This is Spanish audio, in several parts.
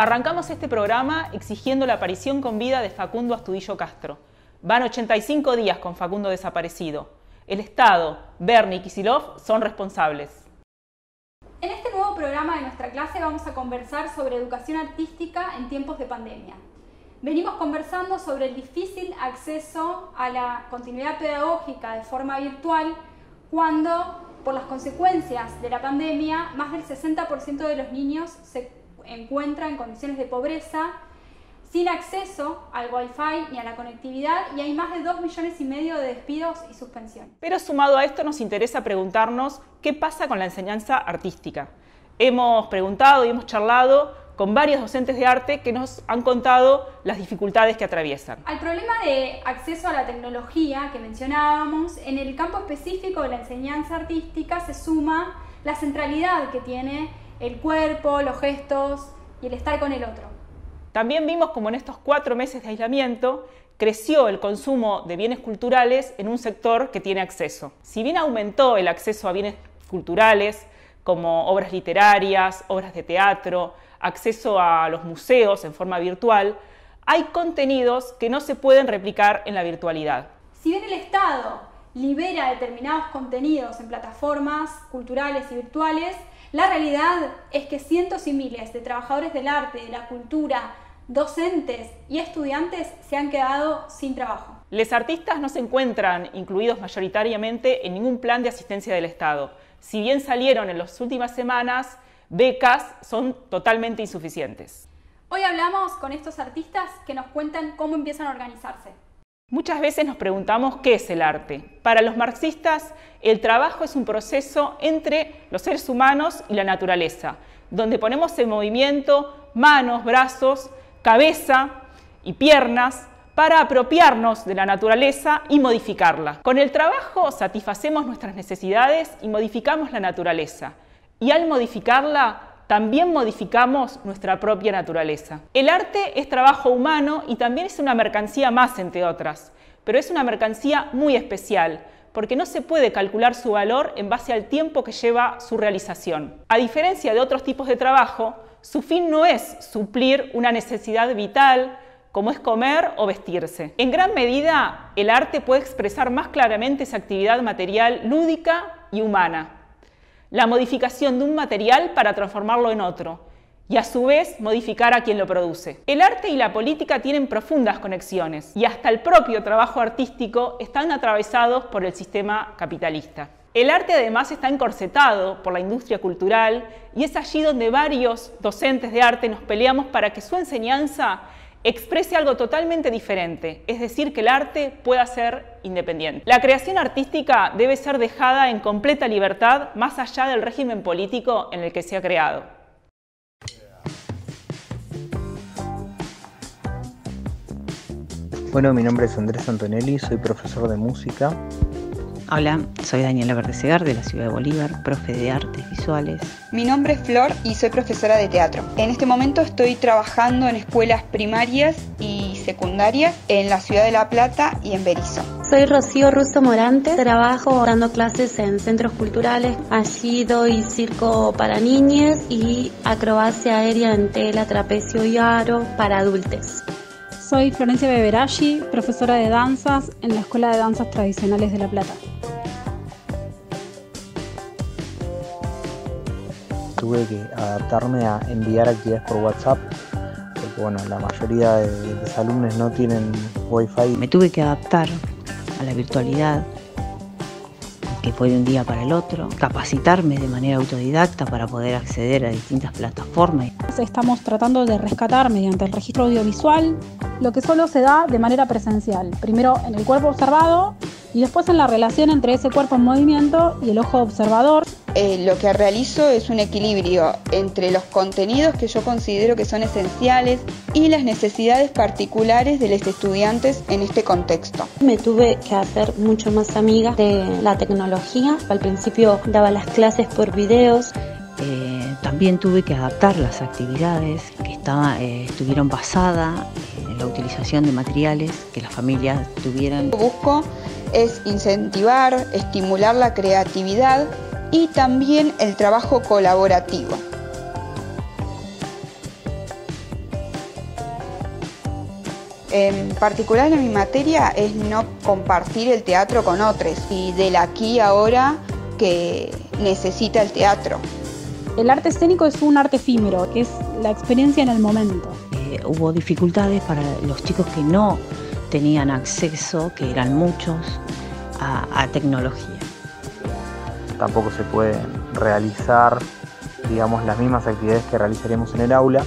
Arrancamos este programa exigiendo la aparición con vida de Facundo Astudillo Castro. Van 85 días con Facundo desaparecido. El Estado, Bernie y Kicillof son responsables. En este nuevo programa de nuestra clase vamos a conversar sobre educación artística en tiempos de pandemia. Venimos conversando sobre el difícil acceso a la continuidad pedagógica de forma virtual cuando, por las consecuencias de la pandemia, más del 60% de los niños se encuentran en condiciones de pobreza, sin acceso al Wi-Fi ni a la conectividad, y hay más de 2,5 millones de despidos y suspensiones. Pero sumado a esto nos interesa preguntarnos qué pasa con la enseñanza artística. Hemos preguntado y hemos charlado con varios docentes de arte que nos han contado las dificultades que atraviesan. Al problema de acceso a la tecnología que mencionábamos, en el campo específico de la enseñanza artística se suma la centralidad que tiene el cuerpo, los gestos y el estar con el otro. También vimos como en estos 4 meses de aislamiento creció el consumo de bienes culturales en un sector que tiene acceso. Si bien aumentó el acceso a bienes culturales como obras literarias, obras de teatro, acceso a los museos en forma virtual, hay contenidos que no se pueden replicar en la virtualidad. Si bien el Estado libera determinados contenidos en plataformas culturales y virtuales, la realidad es que cientos y miles de trabajadores del arte, de la cultura, docentes y estudiantes se han quedado sin trabajo. Los artistas no se encuentran incluidos mayoritariamente en ningún plan de asistencia del Estado. Si bien salieron en las últimas semanas, becas son totalmente insuficientes. Hoy hablamos con estos artistas que nos cuentan cómo empiezan a organizarse. Muchas veces nos preguntamos qué es el arte. Para los marxistas, el trabajo es un proceso entre los seres humanos y la naturaleza, donde ponemos en movimiento manos, brazos, cabeza y piernas para apropiarnos de la naturaleza y modificarla. Con el trabajo satisfacemos nuestras necesidades y modificamos la naturaleza. Y al modificarla, también modificamos nuestra propia naturaleza. El arte es trabajo humano y también es una mercancía más, entre otras, pero es una mercancía muy especial, porque no se puede calcular su valor en base al tiempo que lleva su realización. A diferencia de otros tipos de trabajo, su fin no es suplir una necesidad vital, como es comer o vestirse. En gran medida, el arte puede expresar más claramente esa actividad material lúdica y humana. La modificación de un material para transformarlo en otro, y a su vez modificar a quien lo produce. El arte y la política tienen profundas conexiones, y hasta el propio trabajo artístico están atravesados por el sistema capitalista. El arte además está encorsetado por la industria cultural, y es allí donde varios docentes de arte nos peleamos para que su enseñanza exprese algo totalmente diferente, es decir, que el arte pueda ser independiente. La creación artística debe ser dejada en completa libertad más allá del régimen político en el que se ha creado. Bueno, mi nombre es Andrés Antonelli, soy profesor de música. Hola, soy Daniela Verdesegar de la ciudad de Bolívar, profe de artes visuales. Mi nombre es Flor y soy profesora de teatro. En este momento estoy trabajando en escuelas primarias y secundarias en la ciudad de La Plata y en Berisso. Soy Rocío Russo Morante, trabajo dando clases en centros culturales. Allí doy circo para niñas y acrobacia aérea en tela, trapecio y aro para adultos. Soy Florencia Beberaggi, profesora de danzas en la Escuela de Danzas Tradicionales de La Plata. Tuve que adaptarme a enviar actividades por WhatsApp, porque bueno, la mayoría de los alumnos no tienen Wi-Fi. Me tuve que adaptar a la virtualidad, que fue de un día para el otro, capacitarme de manera autodidacta para poder acceder a distintas plataformas. Estamos tratando de rescatar mediante el registro audiovisual lo que solo se da de manera presencial, primero en el cuerpo observado y después en la relación entre ese cuerpo en movimiento y el ojo observador. Lo que realizo es un equilibrio entre los contenidos que yo considero que son esenciales y las necesidades particulares de los estudiantes en este contexto. Me tuve que hacer mucho más amiga de la tecnología. Al principio daba las clases por videos. También tuve que adaptar las actividades que estuvieron basadas en la utilización de materiales que las familias tuvieran. Lo que busco es incentivar, estimular la creatividad y también el trabajo colaborativo. En particular en mi materia es no compartir el teatro con otros y del aquí y ahora que necesita el teatro. El arte escénico es un arte efímero, que es la experiencia en el momento. Hubo dificultades para los chicos que no tenían acceso, que eran muchos, a tecnología. Tampoco se pueden realizar, digamos, las mismas actividades que realizaríamos en el aula,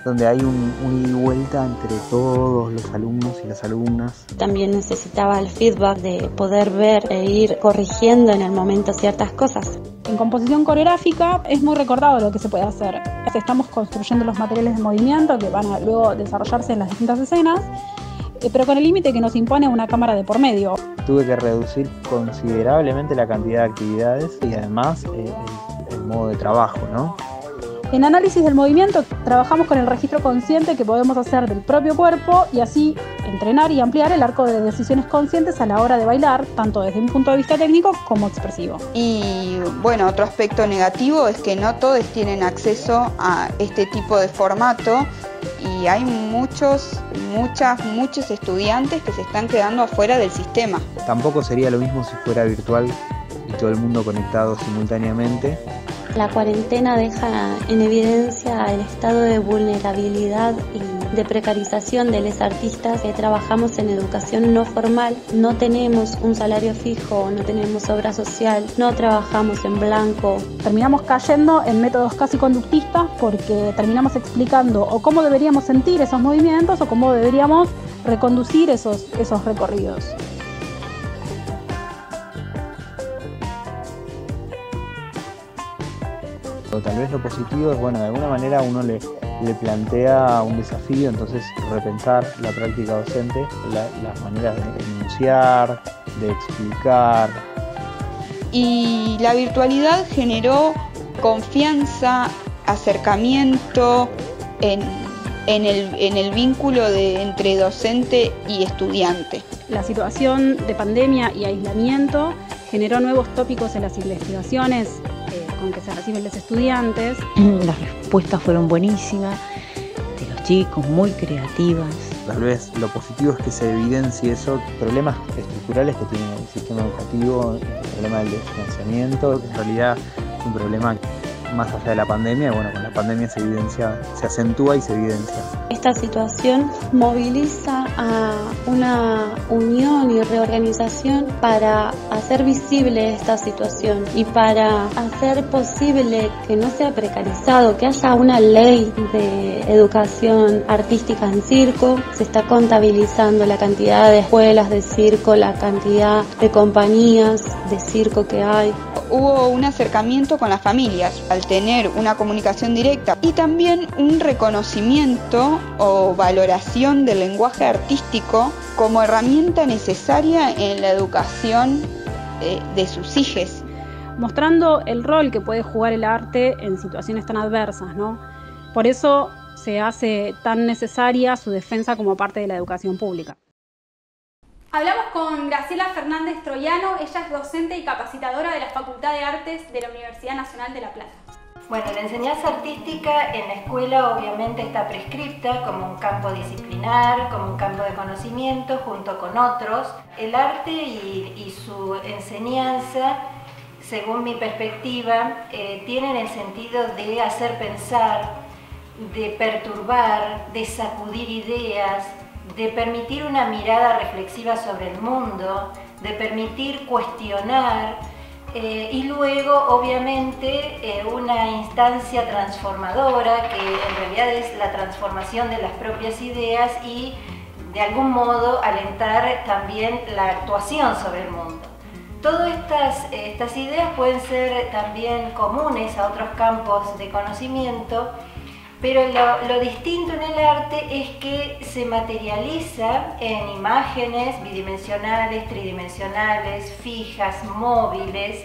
donde hay un ida y vuelta entre todos los alumnos y las alumnas. También necesitaba el feedback de poder ver e ir corrigiendo en el momento ciertas cosas. En composición coreográfica es muy recordado lo que se puede hacer. Estamos construyendo los materiales de movimiento que van a luego desarrollarse en las distintas escenas, pero con el límite que nos impone una cámara de por medio. Tuve que reducir considerablemente la cantidad de actividades y además el modo de trabajo, ¿no? En análisis del movimiento trabajamos con el registro consciente que podemos hacer del propio cuerpo y así entrenar y ampliar el arco de decisiones conscientes a la hora de bailar, tanto desde un punto de vista técnico como expresivo. Y bueno, otro aspecto negativo es que no todos tienen acceso a este tipo de formato y hay muchos estudiantes que se están quedando afuera del sistema. Tampoco sería lo mismo si fuera virtual y todo el mundo conectado simultáneamente. La cuarentena deja en evidencia el estado de vulnerabilidad y de precarización de los artistas que trabajamos en educación no formal. No tenemos un salario fijo, no tenemos obra social, no trabajamos en blanco. Terminamos cayendo en métodos casi conductistas porque terminamos explicando o cómo deberíamos sentir esos movimientos o cómo deberíamos reconducir esos recorridos. Tal vez lo positivo es, bueno, de alguna manera uno le plantea un desafío, entonces repensar la práctica docente, las maneras de enunciar, de explicar. Y la virtualidad generó confianza, acercamiento en el vínculo entre docente y estudiante. La situación de pandemia y aislamiento generó nuevos tópicos en las investigaciones con que se reciben los estudiantes. Las respuestas fueron buenísimas, de los chicos, muy creativas. Tal vez lo positivo es que se evidencie esos problemas estructurales que tiene el sistema educativo, el problema del desfinanciamiento, que en realidad es un problema más allá de la pandemia. Bueno, con la pandemia se acentúa y se evidencia. Esta situación moviliza a una unión y reorganización para hacer visible esta situación y para hacer posible que no sea precarizado, que haya una ley de educación artística en circo. Se está contabilizando la cantidad de escuelas de circo, la cantidad de compañías de circo que hay. Hubo un acercamiento con las familias al tener una comunicación directa y también un reconocimiento o valoración del lenguaje artístico como herramienta necesaria en la educación de sus hijos. Mostrando el rol que puede jugar el arte en situaciones tan adversas, ¿no? Por eso se hace tan necesaria su defensa como parte de la educación pública. Hablamos con Graciela Fernández Troyano, ella es docente y capacitadora de la Facultad de Artes de la Universidad Nacional de La Plata. Bueno, la enseñanza artística en la escuela obviamente está prescripta como un campo disciplinar, como un campo de conocimiento junto con otros. El arte y su enseñanza, según mi perspectiva, tienen el sentido de hacer pensar, de perturbar, de sacudir ideas, de permitir una mirada reflexiva sobre el mundo, de permitir cuestionar y luego obviamente una instancia transformadora que en realidad es la transformación de las propias ideas y de algún modo alentar también la actuación sobre el mundo. Todas estas ideas pueden ser también comunes a otros campos de conocimiento, pero lo distinto en el arte es que se materializa en imágenes bidimensionales, tridimensionales, fijas, móviles,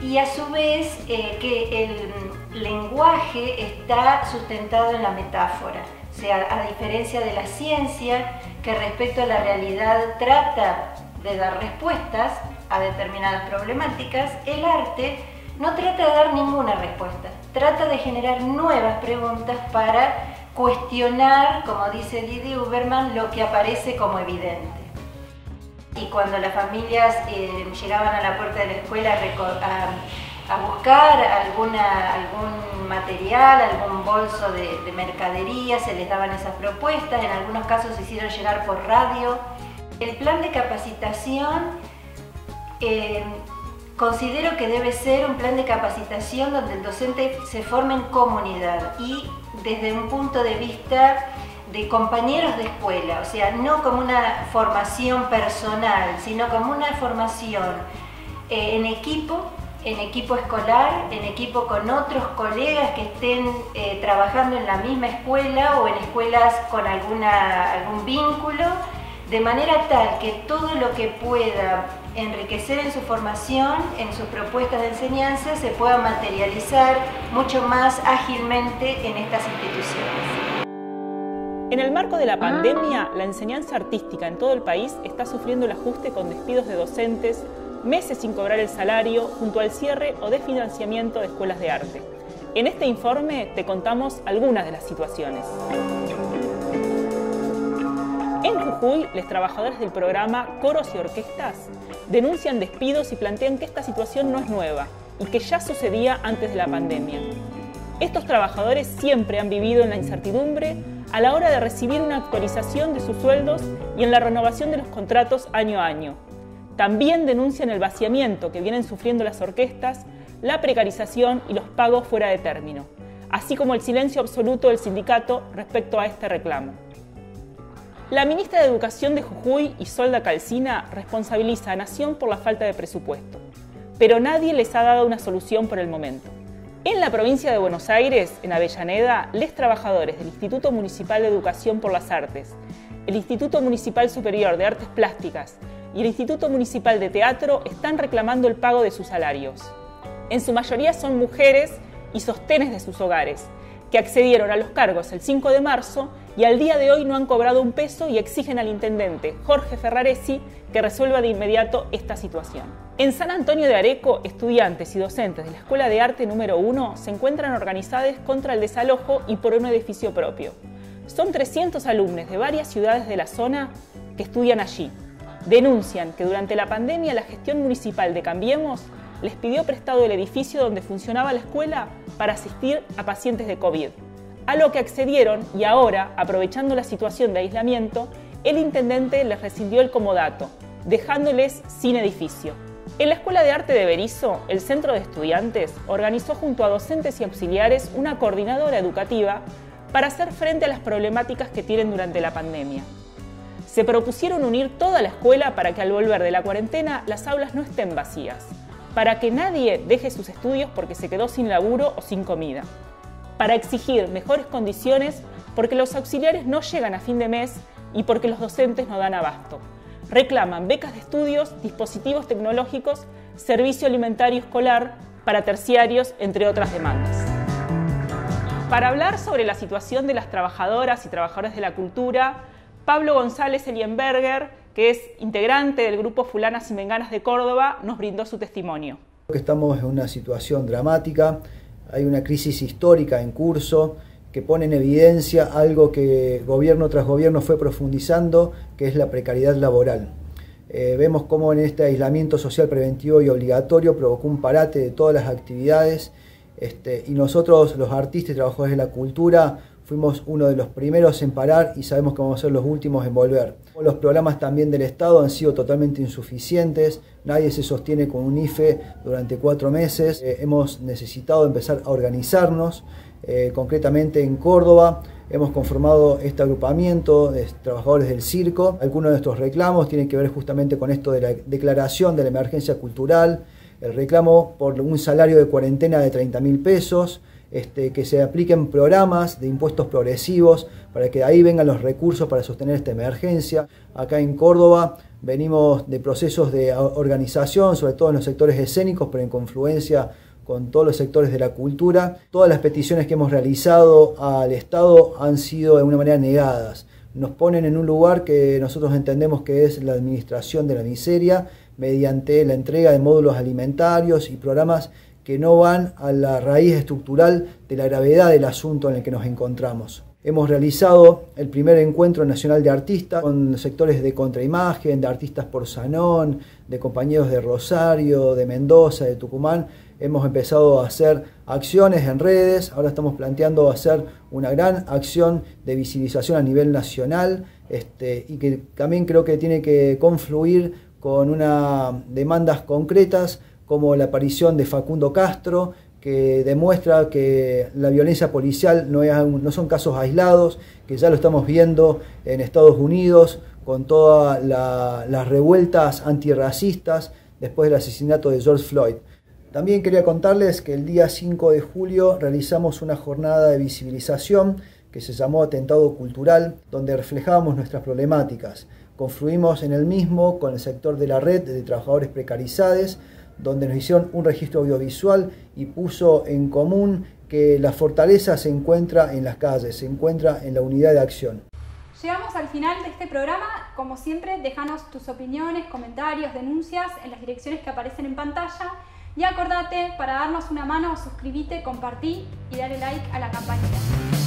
y a su vez que el lenguaje está sustentado en la metáfora. O sea, a diferencia de la ciencia, que respecto a la realidad trata de dar respuestas a determinadas problemáticas, el arte no trata de dar ninguna respuesta, trata de generar nuevas preguntas para cuestionar, como dice Didi Uberman, lo que aparece como evidente. Y cuando las familias llegaban a la puerta de la escuela a buscar algún material, algún bolso de mercadería, se les daban esas propuestas, en algunos casos se hicieron llegar por radio. El plan de capacitación considero que debe ser un plan de capacitación donde el docente se forme en comunidad y desde un punto de vista de compañeros de escuela, o sea, no como una formación personal, sino como una formación en equipo escolar, en equipo con otros colegas que estén trabajando en la misma escuela o en escuelas con algún vínculo, de manera tal que todo lo que pueda enriquecer en su formación, en sus propuestas de enseñanza, se pueda materializar mucho más ágilmente en estas instituciones. En el marco de la pandemia, la enseñanza artística en todo el país está sufriendo el ajuste con despidos de docentes, meses sin cobrar el salario, junto al cierre o desfinanciamiento de escuelas de arte. En este informe te contamos algunas de las situaciones. En Jujuy, los trabajadores del programa Coros y Orquestas denuncian despidos y plantean que esta situación no es nueva y que ya sucedía antes de la pandemia. Estos trabajadores siempre han vivido en la incertidumbre a la hora de recibir una actualización de sus sueldos y en la renovación de los contratos año a año. También denuncian el vaciamiento que vienen sufriendo las orquestas, la precarización y los pagos fuera de término, así como el silencio absoluto del sindicato respecto a este reclamo. La ministra de Educación de Jujuy, Isolda Calcina, responsabiliza a Nación por la falta de presupuesto, pero nadie les ha dado una solución por el momento. En la provincia de Buenos Aires, en Avellaneda, los trabajadores del Instituto Municipal de Educación por las Artes, el Instituto Municipal Superior de Artes Plásticas y el Instituto Municipal de Teatro están reclamando el pago de sus salarios. En su mayoría son mujeres y sostenes de sus hogares, que accedieron a los cargos el 5 de marzo y al día de hoy no han cobrado un peso y exigen al intendente Jorge Ferraresi que resuelva de inmediato esta situación. En San Antonio de Areco, estudiantes y docentes de la Escuela de Arte número 1 se encuentran organizados contra el desalojo y por un edificio propio. Son 300 alumnos de varias ciudades de la zona que estudian allí. Denuncian que durante la pandemia la gestión municipal de Cambiemos les pidió prestado el edificio donde funcionaba la escuela para asistir a pacientes de COVID, a lo que accedieron y ahora, aprovechando la situación de aislamiento, el intendente les rescindió el comodato, dejándoles sin edificio. En la Escuela de Arte de Berisso, el Centro de Estudiantes organizó junto a docentes y auxiliares una coordinadora educativa para hacer frente a las problemáticas que tienen durante la pandemia. Se propusieron unir toda la escuela para que al volver de la cuarentena las aulas no estén vacías, para que nadie deje sus estudios porque se quedó sin laburo o sin comida, para exigir mejores condiciones porque los auxiliares no llegan a fin de mes y porque los docentes no dan abasto. Reclaman becas de estudios, dispositivos tecnológicos, servicio alimentario escolar para terciarios, entre otras demandas. Para hablar sobre la situación de las trabajadoras y trabajadores de la cultura, Pablo González Elienberger, que es integrante del grupo Fulanas y Menganas de Córdoba, nos brindó su testimonio. Estamos en una situación dramática, hay una crisis histórica en curso que pone en evidencia algo que gobierno tras gobierno fue profundizando, que es la precariedad laboral. Vemos cómo en este aislamiento social preventivo y obligatorio provocó un parate de todas las actividades y nosotros, los artistas y trabajadores de la cultura, fuimos uno de los primeros en parar y sabemos que vamos a ser los últimos en volver. Los programas también del Estado han sido totalmente insuficientes, nadie se sostiene con un IFE durante 4 meses. Hemos necesitado empezar a organizarnos, concretamente en Córdoba. Hemos conformado este agrupamiento de trabajadores del circo. Algunos de nuestros reclamos tienen que ver justamente con esto de la declaración de la emergencia cultural, el reclamo por un salario de cuarentena de 30.000 pesos, que se apliquen programas de impuestos progresivos para que de ahí vengan los recursos para sostener esta emergencia. Acá en Córdoba venimos de procesos de organización, sobre todo en los sectores escénicos, pero en confluencia con todos los sectores de la cultura. Todas las peticiones que hemos realizado al Estado han sido de alguna manera negadas. Nos ponen en un lugar que nosotros entendemos que es la administración de la miseria, mediante la entrega de módulos alimentarios y programas que no van a la raíz estructural de la gravedad del asunto en el que nos encontramos. Hemos realizado el primer encuentro nacional de artistas con sectores de contraimagen, de artistas por Sanón, de compañeros de Rosario, de Mendoza, de Tucumán. Hemos empezado a hacer acciones en redes, ahora estamos planteando hacer una gran acción de visibilización a nivel nacional y que también creo que tiene que confluir con unas demandas concretas como la aparición de Facundo Castro, que demuestra que la violencia policial no son casos aislados, que ya lo estamos viendo en Estados Unidos con todas las revueltas antirracistas después del asesinato de George Floyd. También quería contarles que el día 5 de julio realizamos una jornada de visibilización que se llamó Atentado Cultural, donde reflejábamos nuestras problemáticas. Confluimos en el mismo con el sector de la red de trabajadores precarizados, donde nos hicieron un registro audiovisual y puso en común que la fortaleza se encuentra en las calles, se encuentra en la unidad de acción. Llegamos al final de este programa. Como siempre, déjanos tus opiniones, comentarios, denuncias en las direcciones que aparecen en pantalla. Y acordate, para darnos una mano, suscríbete, compartí y dale like a la campanita.